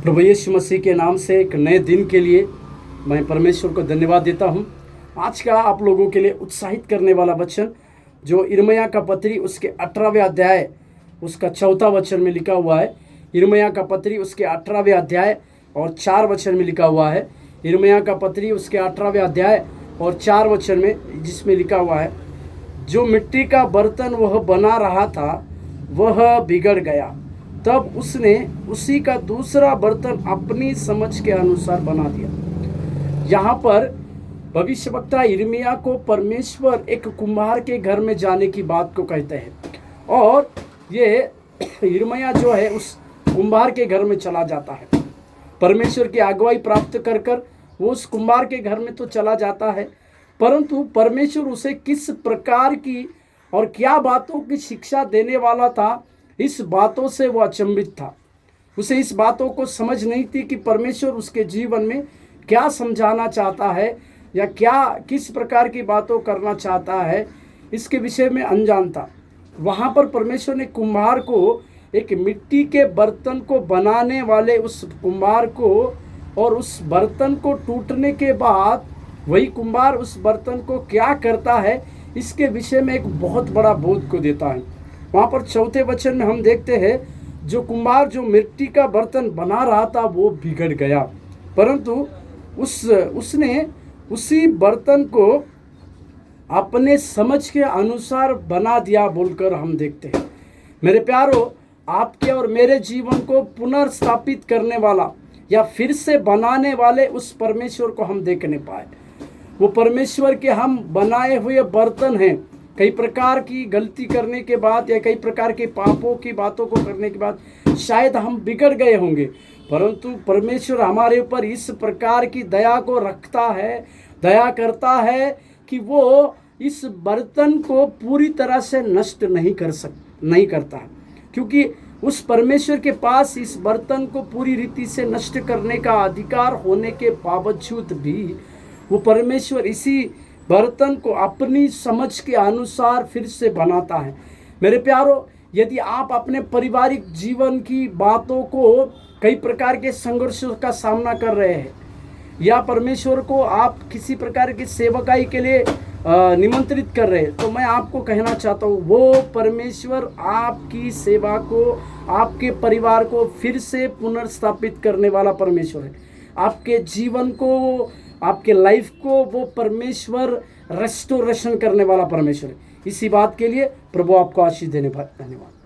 प्रभु यीशु मसीह के नाम से एक नए दिन के लिए मैं परमेश्वर को धन्यवाद देता हूं। आज का आप लोगों के लिए उत्साहित करने वाला वचन जो यिर्मयाह का पत्री उसके 18वें अध्याय उसका 4था वचन में लिखा हुआ है। यिर्मयाह का पत्री उसके 18वें अध्याय और 4 वचन में लिखा हुआ है। यिर्मयाह का पत्री उसके 18वें अध्याय और 4 वचन में जिसमें लिखा हुआ है, जो मिट्टी का बर्तन वह बना रहा था वह बिगड़ गया, तब उसने उसी का दूसरा बर्तन अपनी समझ के अनुसार बना दिया। यहाँ पर भविष्यवक्ता यिर्मयाह को परमेश्वर एक कुम्हार के घर में जाने की बात को कहते हैं और ये यिर्मयाह जो है उस कुम्हार के घर में चला जाता है। परमेश्वर की अगुवाई प्राप्त कर कर वो उस कुम्हार के घर में तो चला जाता है, परंतु परमेश्वर उसे किस प्रकार की और क्या बातों की शिक्षा देने वाला था, इस बातों से वो अचंभित था। उसे इस बातों को समझ नहीं थी कि परमेश्वर उसके जीवन में क्या समझाना चाहता है या क्या किस प्रकार की बातों करना चाहता है, इसके विषय में अनजान था। वहाँ पर परमेश्वर ने कुम्हार को, एक मिट्टी के बर्तन को बनाने वाले उस कुम्हार को, और उस बर्तन को टूटने के बाद वही कुम्हार उस बर्तन को क्या करता है, इसके विषय में एक बहुत बड़ा बोध को देता है। वहाँ पर 4थे वचन में हम देखते हैं, जो कुम्हार जो मिट्टी का बर्तन बना रहा था वो बिगड़ गया, परंतु उसने उसी बर्तन को अपने समझ के अनुसार बना दिया बोलकर हम देखते हैं। मेरे प्यारों, आपके और मेरे जीवन को पुनर्स्थापित करने वाला या फिर से बनाने वाले उस परमेश्वर को हम देखने पाए। वो परमेश्वर के हम बनाए हुए बर्तन हैं। कई प्रकार की गलती करने के बाद या कई प्रकार के पापों की बातों को करने के बाद शायद हम बिगड़ गए होंगे, परंतु परमेश्वर हमारे ऊपर इस प्रकार की दया को रखता है, दया करता है कि वो इस बर्तन को पूरी तरह से नष्ट नहीं करता है, क्योंकि उस परमेश्वर के पास इस बर्तन को पूरी रीति से नष्ट करने का अधिकार होने के बावजूद भी वो परमेश्वर इसी बर्तन को अपनी समझ के अनुसार फिर से बनाता है। मेरे प्यारों, यदि आप अपने पारिवारिक जीवन की बातों को कई प्रकार के संघर्षों का सामना कर रहे हैं या परमेश्वर को आप किसी प्रकार की सेवकाई के लिए निमंत्रित कर रहे हैं, तो मैं आपको कहना चाहता हूँ, वो परमेश्वर आपकी सेवा को, आपके परिवार को फिर से पुनर्स्थापित करने वाला परमेश्वर है। आपके जीवन को, आपके लाइफ को वो परमेश्वर रेस्टोरेशन करने वाला परमेश्वर है। इसी बात के लिए प्रभु आपको आशीष देने। धन्यवाद।